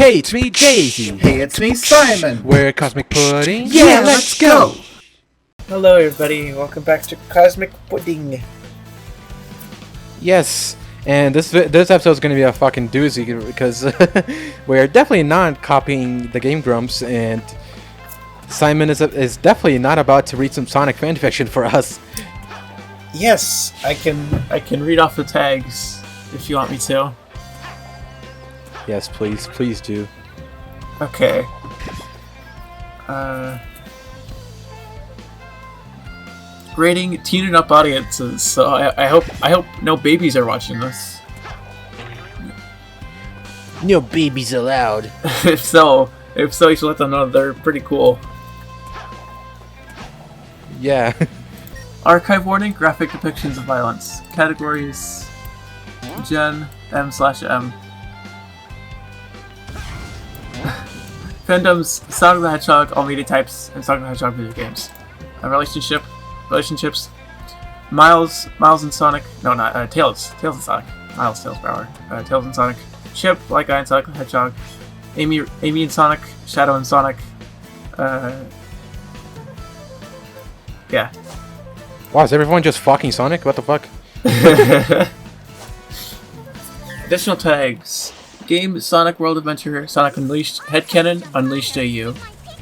Hey, it's me, Daisy. Hey, it's me, Simon. We're Cosmic Pudding. Yeah, let's go. Hello, everybody. Welcome back to Cosmic Pudding. Yes, and this episode is going to be a fucking doozy because we're definitely not copying the Game Grumps, and Simon is definitely not about to read some Sonic Fanfiction for us. Yes, I can read off the tags if you want me to. Yes, please do. Okay. Rating teen and up audiences. So I hope no babies are watching this. No babies allowed. If so, you should let them know they're pretty cool. Yeah. Archive warning: graphic depictions of violence. Categories: Gen M/M. Fandoms: Sonic the Hedgehog, all media types, and Sonic the Hedgehog video games. Relationships: Miles and Sonic. No, not Tails and Sonic. Tails Bauer. Tails and Sonic. Chip, Black Guy and Sonic the Hedgehog. Amy and Sonic. Shadow and Sonic. Yeah. Wow, is everyone just fucking Sonic? What the fuck? Additional tags: Game Sonic World Adventure, Sonic Unleashed, Headcanon, Unleashed AU,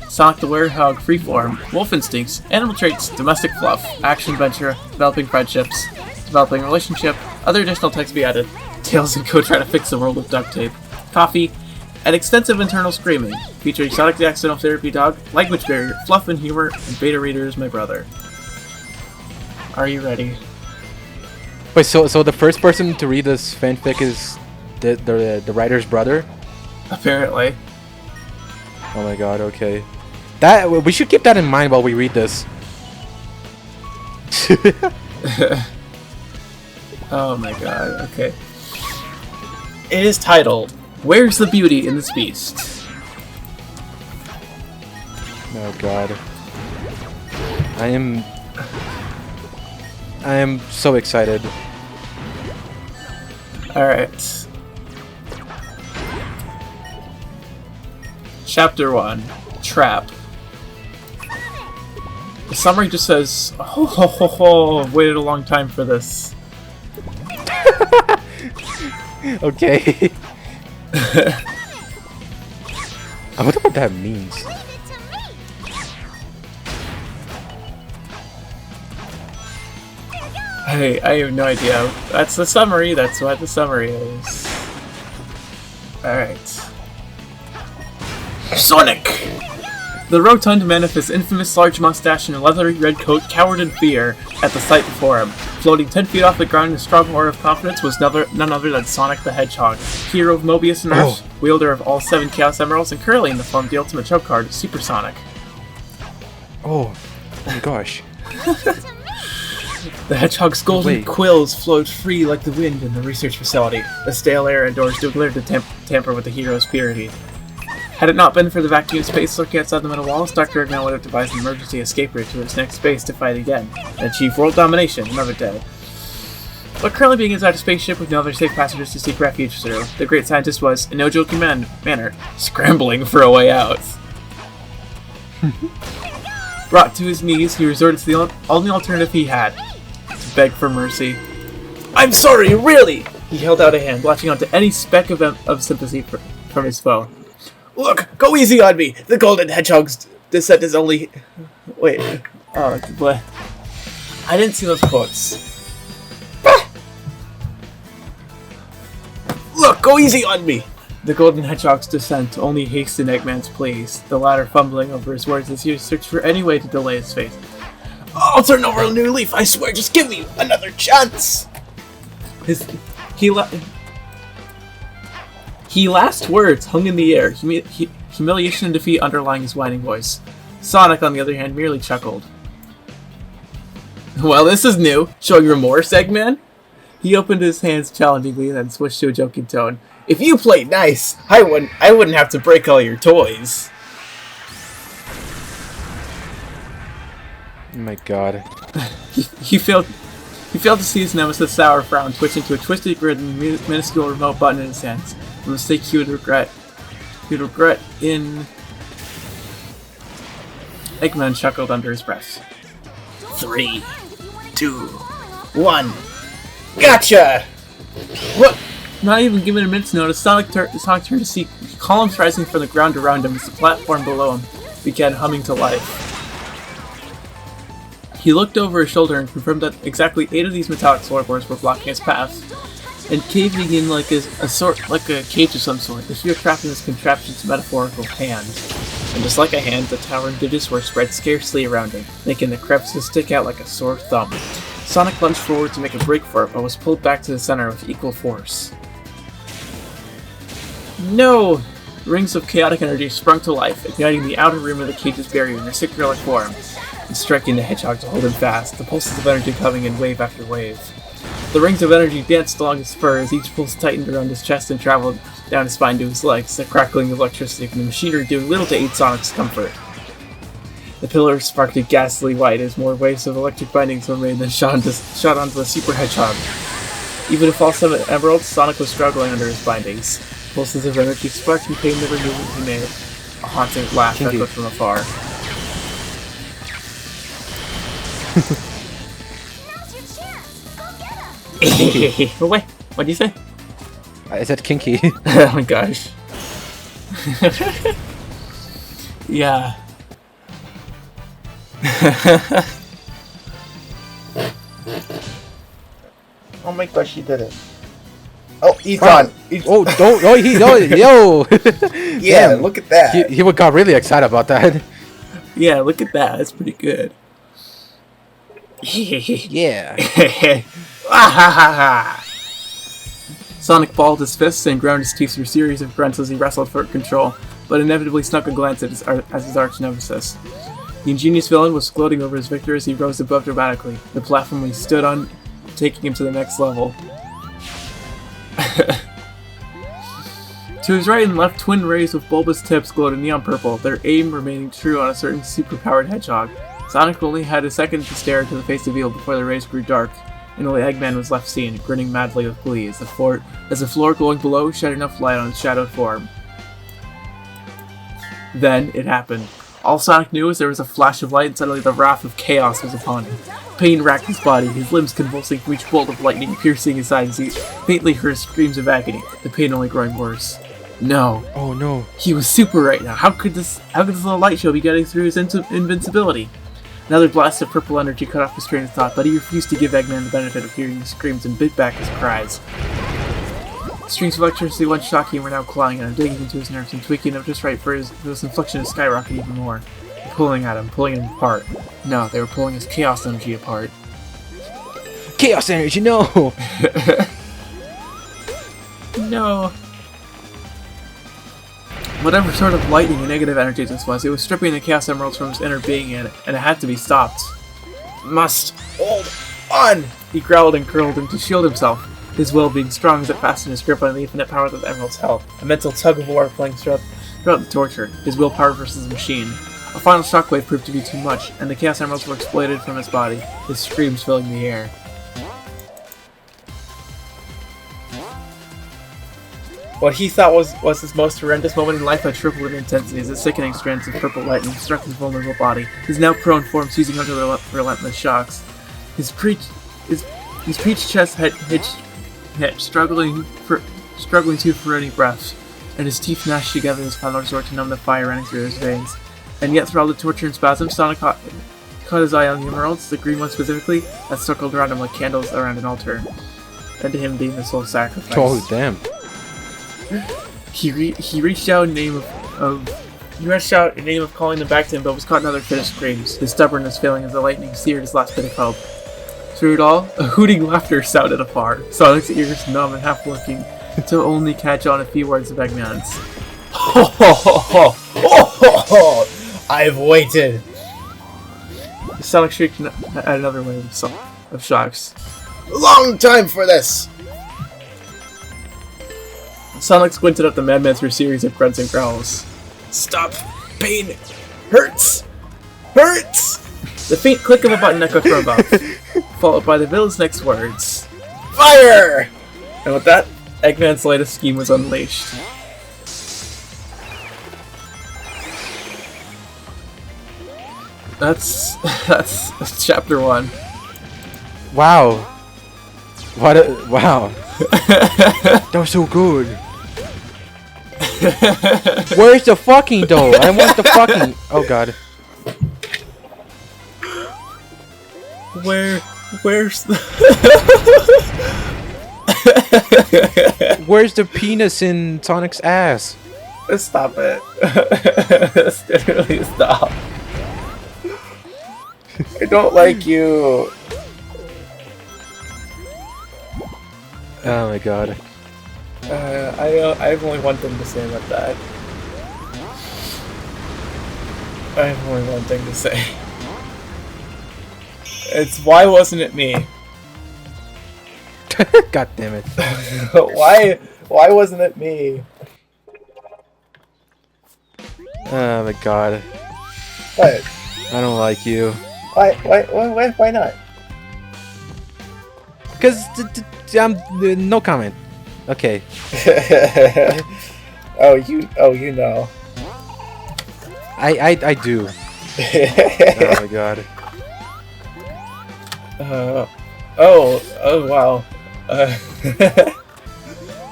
Sonic the Werehog Freeform, Wolf Instincts, Animal Traits, Domestic Fluff, Action Adventure, Developing Friendships, Developing Relationship, other additional text be added, Tails and Co try to fix the world with duct tape, Coffee, and extensive internal screaming, featuring Sonic the Accidental Therapy Dog, Language Barrier, Fluff and Humor, and Beta Reader is my brother. Are you ready? Wait, so the first person to read this fanfic is the writer's brother? Apparently. Oh my god, okay. That we should keep that in mind while we read this. Oh my god, okay. It is titled, Where's the Beauty in this Beast? Oh god. I am so excited. Alright. Chapter 1. Trap. The summary just says, ho ho ho ho, I've waited a long time for this. Okay. I wonder what that means. Hey, I have no idea. That's the summary, that's what the summary is. Alright. Sonic! The rotund man with his infamous large mustache and a leathery red coat cowered in fear at the sight before him. Floating 10 feet off the ground in a strong aura of confidence was none other than Sonic the Hedgehog, hero of Mobius and Earth, wielder of all 7 Chaos Emeralds, and currently in the form of the ultimate choke card, Super Sonic. Oh my gosh. The Hedgehog's golden quills flowed free like the wind in the research facility. The stale air indoors too clear to tamper with the hero's purity. Had it not been for the vacuum space lurking outside the metal walls, Dr. Eggman would have devised an emergency escape route to his next space to fight again, and achieve world domination another day. But currently being inside a spaceship with no other safe passengers to seek refuge through, the great scientist was, in no joking manner, scrambling for a way out. Brought to his knees, he resorted to the only alternative he had, to beg for mercy. I'm sorry, really! He held out a hand, latching onto any speck of sympathy from his foe. Look, go easy on me! The Golden Hedgehog's descent is only... Wait. Oh, boy. I didn't see those quotes. Look, go easy on me! The Golden Hedgehog's descent only hastened Eggman's pleas, the latter fumbling over his words as he searched for any way to delay his fate. I'll turn over a new leaf, I swear, just give me another chance! He last words hung in the air, humiliation and defeat underlying his whining voice. Sonic, on the other hand, merely chuckled. Well, this is new. Showing remorse, Eggman? He opened his hands challengingly, then switched to a joking tone. If you played nice, I wouldn't have to break all your toys. Oh my god. He failed to see his nemesis' sour frown twitch into a twisted grin and the minuscule remote button in his hands. A mistake he would regret. He'd regret in... Eggman chuckled under his breath. 3, 2, 1. Gotcha! What? Not even given a minute's notice, Sonic turned to see columns rising from the ground around him as the platform below him began humming to life. He looked over his shoulder and confirmed that exactly 8 of these metallic floorboards were blocking his path, and caving in like a cage of some sort. The fear trapped in this contraption's metaphorical hand. And just like a hand, the towering digits were spread scarcely around him, making the crevices stick out like a sore thumb. Sonic lunged forward to make a break for it, but was pulled back to the center with equal force. No! Rings of chaotic energy sprung to life, igniting the outer rim of the cage's barrier in a cigarette-like form, and striking the hedgehog to hold him fast, the pulses of energy coming in wave after wave. The rings of energy danced along his fur as each pulse tightened around his chest and traveled down his spine to his legs, the crackling of electricity from the machinery doing little to aid Sonic's comfort. The pillars sparked a ghastly white as more waves of electric bindings were made and shot onto the super hedgehog. Even if all 7 emeralds, Sonic was struggling under his bindings. Pulses of energy sparked and pained every movement he made. A haunting laugh echoed from afar. Wait, what'd you say? I said kinky. Oh my gosh. Yeah. Oh my gosh, he did it. Oh, he's on. Oh, don't. Oh, yo. Yeah, Damn. look at that. He got really excited about that. Yeah, look at that. That's pretty good. Yeah. Sonic balled his fists and ground his teeth through a series of grunts as he wrestled for control, but inevitably snuck a glance at his arch nemesis. The ingenious villain was gloating over his victory as he rose above dramatically, the platform he stood on taking him to the next level. To his right and left, twin rays with bulbous tips glowed in neon purple, their aim remaining true on a certain superpowered hedgehog. Sonic only had a second to stare into the face of evil before the rays grew dark, and only Eggman was left seen, grinning madly with glee as the floor glowing below shed enough light on his shadowed form. Then it happened. All Sonic knew was there was a flash of light and suddenly the wrath of chaos was upon him. Pain racked his body, his limbs convulsing from each bolt of lightning piercing his side as he faintly heard screams of agony, the pain only growing worse. No. Oh no. He was super right now. How could this little light show be getting through his invincibility? Another blast of purple energy cut off his train of thought, but he refused to give Eggman the benefit of hearing his screams and bit back his cries. Strings of electricity once shocking him were now clawing at him, digging into his nerves and tweaking him just right for his infliction to skyrocket even more. Pulling at him, pulling him apart. No, they were pulling his chaos energy apart. Chaos energy, no! No. Whatever sort of lightning and negative energy this was, it was stripping the Chaos Emeralds from his inner being, and it had to be stopped. Must hold on! He growled and curled him to shield himself, his will being strong as it fastened his grip on the infinite power that the Emeralds held. A mental tug of war playing throughout the torture, his willpower versus the machine. A final shockwave proved to be too much, and the Chaos Emeralds were exploded from his body, his screams filling the air. What he thought was his most horrendous moment in life had tripled in intensity as the sickening strands of purple lightning struck his vulnerable body, his now prone form seizing under the relentless shocks. His preached chest had hitched, struggling to for any breaths, and his teeth gnashed together his final resort to numb the fire running through his veins. And yet, through all the torture and spasm, Sonic caught his eye on the emeralds, the green ones specifically, that circled around him like candles around an altar, and to him being the sole sacrifice. Oh damn! He reached out in name of calling them back to him, but was caught in another fit of screams, his stubbornness failing as the lightning seared his last bit of hope. Through it all, a hooting laughter sounded afar, Sonic's ears numb and half working, to only catch on a few words of Eggman's. Ho ho ho ho! Ho ho ho! I've waited! Sonic shrieked at another wave of shocks. Long time for this! Sonic squinted at the madman through a series of grunts and growls. Stop! Pain! Hurts! Hurts! The faint click of a button echoed from above, followed by the villain's next words. Fire! And with that, Eggman's latest scheme was unleashed. That's chapter 1. Wow. Wow. That was so good. Where's the fucking dough? I want the fucking. Oh god. Where's the Where's the penis in Sonic's ass? Stop it. Literally stop. I don't like you. Oh my god. I have only one thing to say about that. I have only one thing to say. It's why wasn't it me? God damn it. Why wasn't it me? Oh my god. What? I don't like you. Why not? Because no comment. Okay. Oh, you know. I do. Oh my god. Oh wow.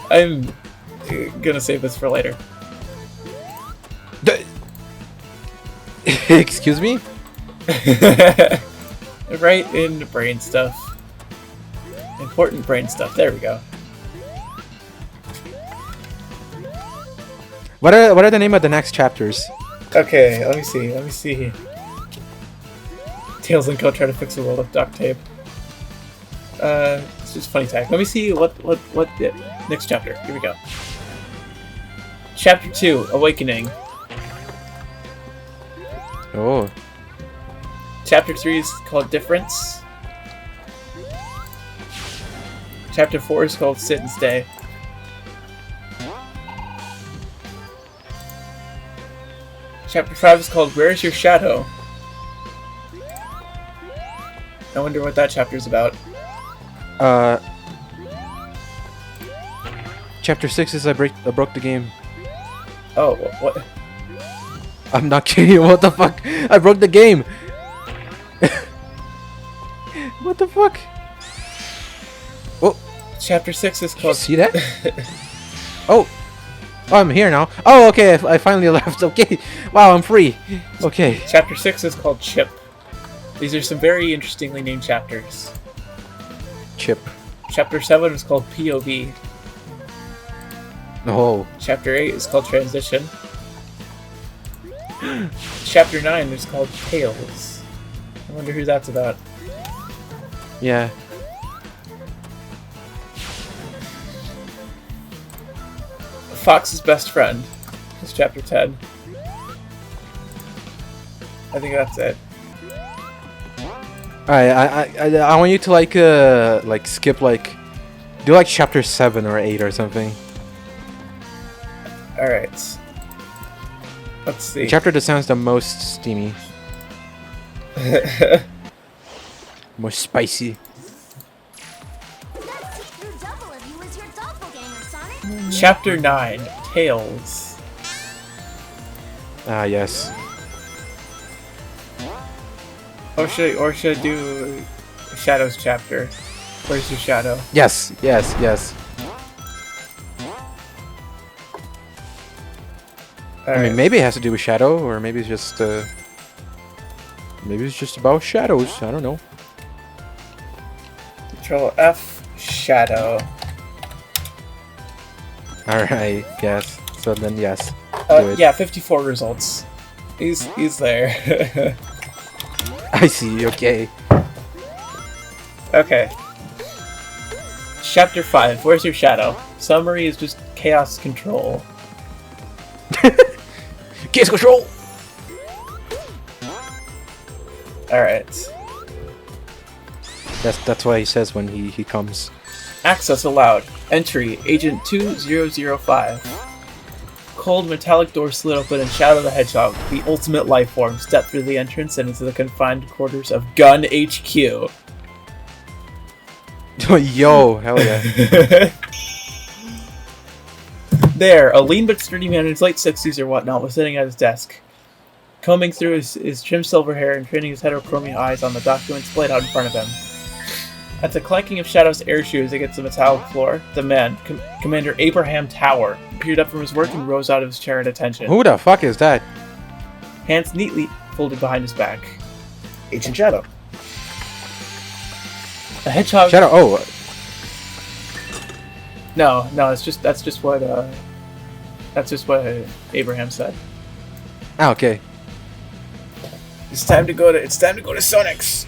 I'm gonna save this for later. Excuse me? Right in brain stuff. Important brain stuff. There we go. What are the name of the next chapters? Okay, let me see. Tails and Co try to fix the world with duct tape. It's just funny tag. Let me see what the next chapter. Here we go. Chapter 2, Awakening. Oh. Chapter 3 is called Difference. Chapter 4 is called Sit and Stay. Chapter 5 is called Where's Your Shadow? I wonder what that chapter's about. Chapter 6 is I broke the game. Oh, what? I'm not kidding you. What the fuck? I broke the game. What the fuck? Oh, Chapter 6 is did you called... see that? Oh, I'm here now. Oh, okay. I finally left. Okay. Wow, I'm free. Okay. Chapter 6 is called Chip. These are some very interestingly named chapters. Chip. Chapter 7 is called POV. Oh. Chapter 8 is called Transition. Chapter 9 is called Tails. I wonder who that's about. Yeah. Fox's best friend is chapter 10. I think that's it. I want you to like skip do like chapter 7 or 8 or something. Alright. Let's see. The chapter that sounds the most steamy. Most spicy. Chapter 9, Tails. Ah, yes. Or should I do Shadow's chapter? Where's your shadow? Yes, yes, yes. I mean, maybe it has to do with Shadow, or maybe it's just about shadows. I don't know. Control F, Shadow. All right, yes. So then, yes. Do it. Yeah, 54 results. He's there. I see. Okay. Okay. Chapter 5. Where's your shadow? Summary is just chaos control. Case control. All right. That's why he says when he comes. Access allowed. Entry, Agent 2005. Cold metallic door slid open and Shadow the Hedgehog, the ultimate life form, stepped through the entrance and into the confined quarters of Gun HQ. Yo, hell yeah. There, a lean but sturdy man in his late 60s or whatnot was sitting at his desk. combing through his trimmed silver hair and training his heterochromia eyes on the documents laid out in front of him. At the clanking of Shadow's air shoes against the metallic floor, the man, Commander Abraham Tower, peered up from his work and rose out of his chair at attention. Who the fuck is that? Hands neatly folded behind his back. Ancient Shadow. The hedgehog. Shadow. Oh, No, that's just what Abraham said. okay. It's time to go to Sonic's.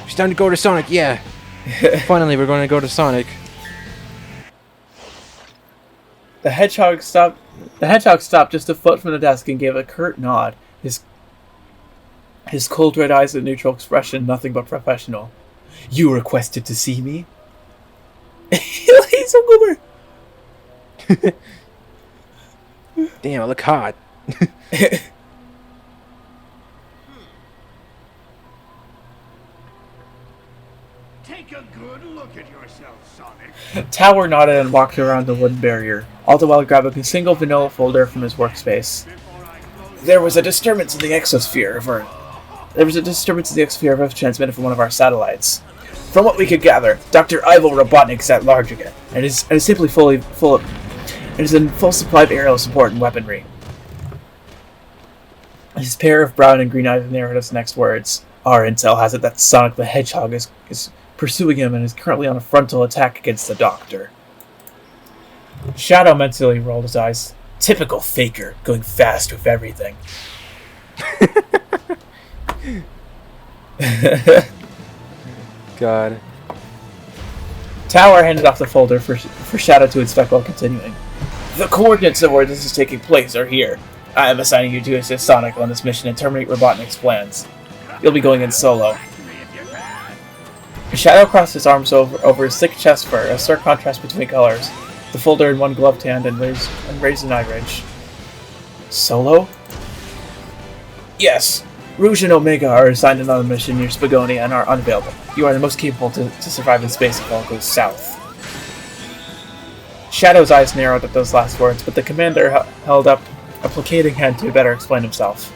It's time to go to Sonic. Yeah. Finally, we're going to go to Sonic. The hedgehog stopped just a foot from the desk and gave a curt nod. His cold red eyes and neutral expression, nothing but professional. You requested to see me? He's a goober. Damn, I look hot. Take a good look at yourself, Sonic. Tower nodded and walked around the wooden barrier, all the while grabbing a single vanilla folder from his workspace. There was a disturbance in the exosphere of Earth. Transmitted from one of our satellites. From what we could gather, Dr. Ivo Robotnik's at large again, And is simply it is in full supply of aerial support and weaponry. His pair of brown and green eyes narrowed his next words. Our intel has it that Sonic the Hedgehog is pursuing him and is currently on a frontal attack against the Doctor. Shadow mentally rolled his eyes. Typical faker, going fast with everything. God. Tower handed off the folder for Shadow to inspect while continuing. The coordinates of where this is taking place are here. I am assigning you to assist Sonic on this mission and terminate Robotnik's plans. You'll be going in solo. Shadow crossed his arms over his thick chest fur, a stark contrast between colors, the folder in one gloved hand and raised an eye ridge. Solo? Yes. Rouge and Omega are assigned another mission near Spagonia and are unavailable. You are the most capable to survive in space if all goes south. Shadow's eyes narrowed at those last words, but the commander held up a placating hand to better explain himself.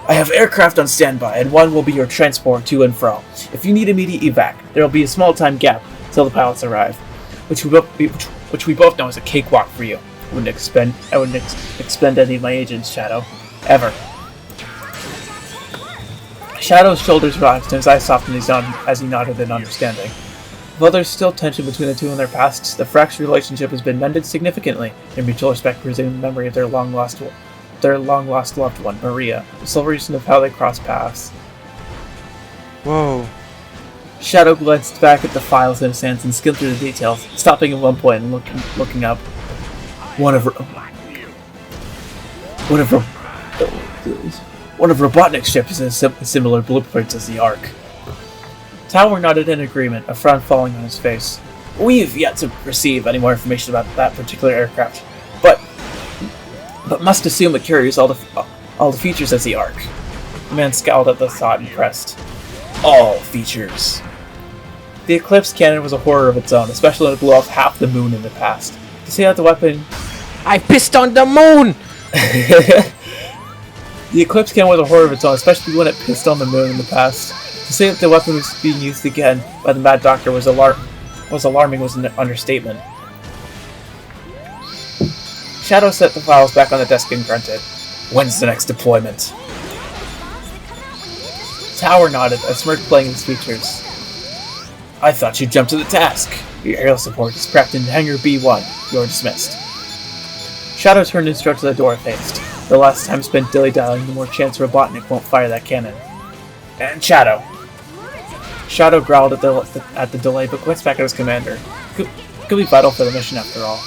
I have aircraft on standby, and one will be your transport to and fro. If you need immediate evac, there will be a small time gap till the pilots arrive, which we both know is a cakewalk for you. I wouldn't expend any of my agents, Shadow. Ever. Shadow's shoulders relaxed and his eyes softened as he nodded in understanding. Though there's still tension between the two in their pasts, the fractured relationship has been mended significantly, their mutual respect preserving the memory of their long-lost loved one, Maria, the sole reason of how they crossed paths. Whoa. Shadow glanced back at the files in his hands and skimmed through the details, stopping at one point and looking up. One of Robotnik's ships has similar blueprints as the Ark. Tower nodded in agreement, a frown falling on his face. We've yet to receive any more information about that particular aircraft, but must assume it carries all the features as the Ark. The man scowled at the thought and pressed. All features. The Eclipse cannon was a horror of its own, especially when it blew off half the moon in the past. To say that the weapon... I pissed on the moon! The Eclipse cannon was a horror of its own, especially when it pissed on the moon in the past. To say that the weapon was being used again by the Mad Doctor was alarming was an understatement. Shadow set the files back on the desk and grunted. When's the next deployment? Tower nodded, a smirk playing his features. I thought you'd jump to the task. Your aerial support is prepped in Hangar B1. You're dismissed. Shadow turned and strode to the door faced. The less time spent dilly-dallying, the more chance Robotnik won't fire that cannon. And Shadow. Shadow growled at the delay, but glanced back at his commander. Could be vital for the mission after all.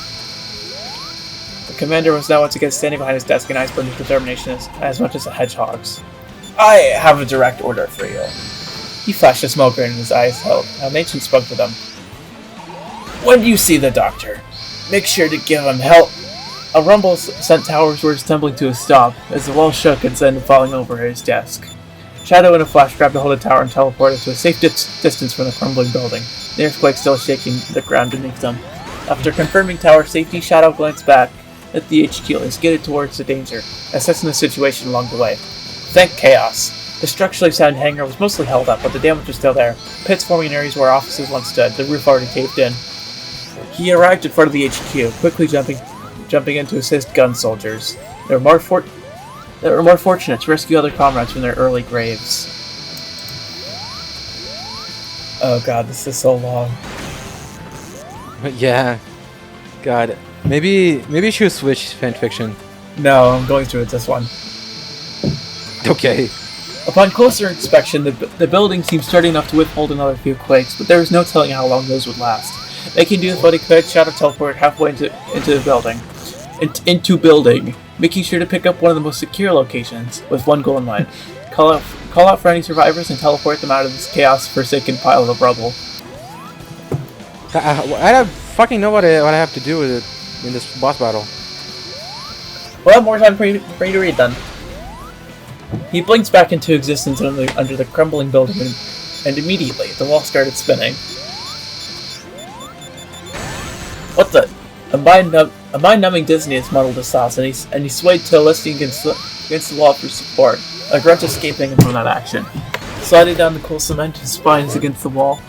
The commander was now once again standing behind his desk, and eyes burned with determination as much as the hedgehog's. I have a direct order for you. He flashed a small grin in his eyes, held. An ancient spoke to them. When you see the Doctor, make sure to give him help. A rumble sent Tower's words tumbling to a stop, as the wall shook and sent him falling over his desk. Shadow in a flash grabbed a hold of Tower and teleported to a safe distance from the crumbling building, the earthquake still shaking the ground beneath them. After confirming tower safety, Shadow glanced back at the HQ and skidded towards the danger, assessing the situation along the way. Thank Chaos. The structurally sound hangar was mostly held up, but the damage was still there. Pits forming in areas where offices once stood, the roof already caved in. He arrived in front of the HQ, quickly jumping in to assist gun soldiers. They were more fortunate to rescue other comrades from their early graves. Oh god, this is so long. Yeah. God. Maybe you should switch fanfiction. No, I'm going through it this one. Okay. Upon closer inspection, the building seemed sturdy enough to withhold another few quakes, but there was no telling how long those would last. Making do with what he could, Shadow teleported halfway into the building. Into building, making sure to pick up one of the most secure locations, with one goal in mind. Call out for any survivors and teleport them out of this chaos-forsaken pile of rubble. I don't fucking know what I have to do with it in this boss battle. We'll have more time for you to read then. He blinks back into existence under the crumbling building, and immediately the wall started spinning. What the? A mind-numbing dizziness muddled his thoughts, and he swayed to listing against the wall for support. A grunt escaping him from that action. Sliding down the cool cement, his spines against the wall,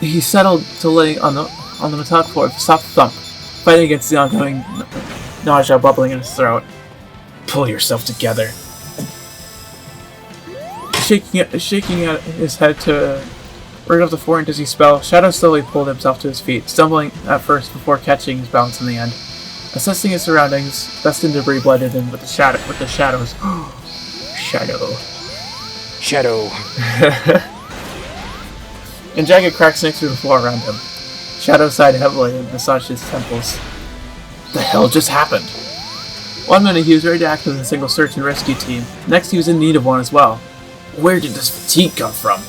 he settled to lay on the metallic floor with a soft thump, fighting against the ongoing nausea bubbling in his throat. Pull yourself together. Shaking at his head to rid of the foreign dizzy spell, Shadow slowly pulled himself to his feet, stumbling at first before catching his balance in the end. Assessing his surroundings, dust and debris blended in with the shadows. Shadow. And jagged cracks next to the floor around him. Shadow sighed heavily and massaged his temples. The hell just happened? One minute he was ready to act as a single search and rescue team. Next he was in need of one as well. Where did this fatigue come from?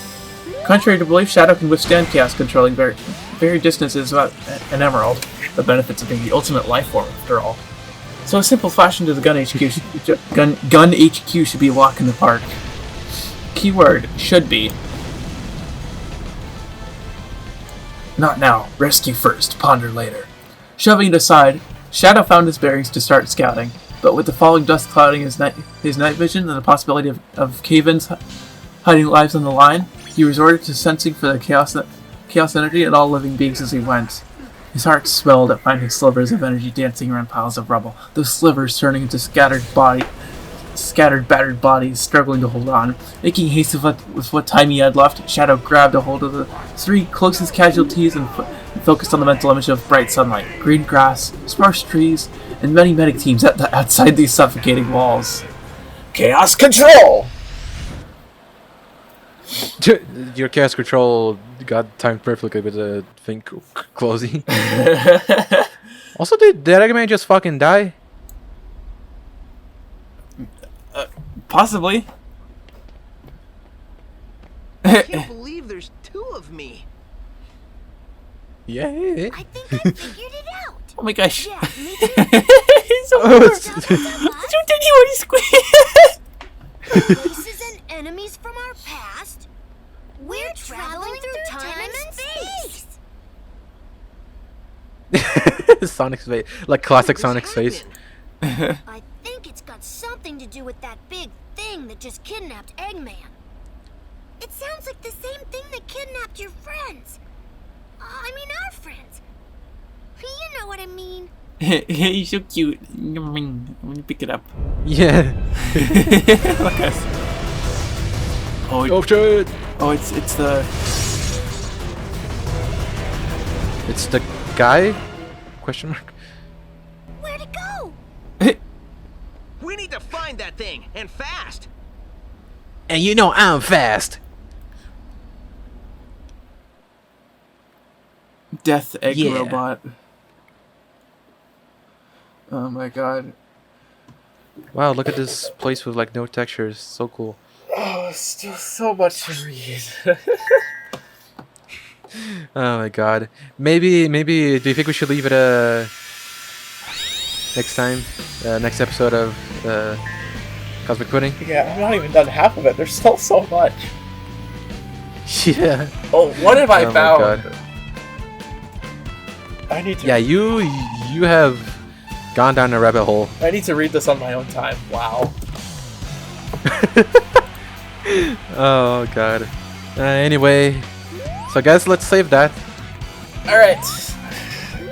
Contrary to belief, Shadow can withstand chaos controlling very distances without an emerald. The benefits of being the ultimate life form, after all. So a simple flash into the gun HQ should be a walk in the park. Keyword, should be. Not now. Rescue first. Ponder later. Shoving it aside, Shadow found his bearings to start scouting, but with the falling dust clouding his night vision and the possibility of cave-ins hiding lives on the line, he resorted to sensing for the chaos energy in all living beings as he went. His heart swelled at finding slivers of energy dancing around piles of rubble, those slivers turning into scattered, battered bodies struggling to hold on. Making haste with what time he had left, Shadow grabbed a hold of the three closest casualties and focused on the mental image of bright sunlight, green grass, sparse trees, and many medic teams outside these suffocating walls. Chaos control! Your chaos control got timed perfectly with the thing closing. Also, did Eggman just fucking die? Possibly. I can't believe there's two of me. Yeah. I think I figured it out. Oh my gosh. Yeah, me too. He's so Oh, poor. it's- You did he what he squeezed? Voices and enemies from our past. We're traveling through time and space. Sonic's face, like classic Sonic's face. I think it's got something to do with that big thing that just kidnapped Eggman. It sounds like the same thing that kidnapped your friends. I mean our friends. You know what I mean. He's so cute. Let me pick it up. Yeah. Look at us. Oh shit! Oh, it's the. It's the guy? Question mark. Where'd it go? We need to find that thing, and fast. And you know I'm fast. Death egg Yeah. robot. Oh my god. Wow, look at this place with like no textures. So cool. Oh, still so much to read. Oh my god. Maybe. Do you think we should leave it next time? Next episode of Cosmic Pudding. Yeah, I'm not even done half of it. There's still so much. Yeah. Oh, what have I Oh my found? God. I need to. Yeah, you have gone down a rabbit hole. I need to read this on my own time. Wow. Oh god. Anyway, so guys, let's save that. All right.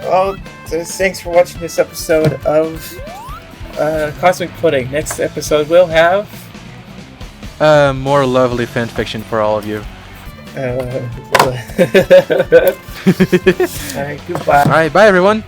Well, thanks for watching this episode of Cosmic Pudding. Next episode we'll have More lovely fan fiction for all of you. All right. Goodbye. All right, bye everyone.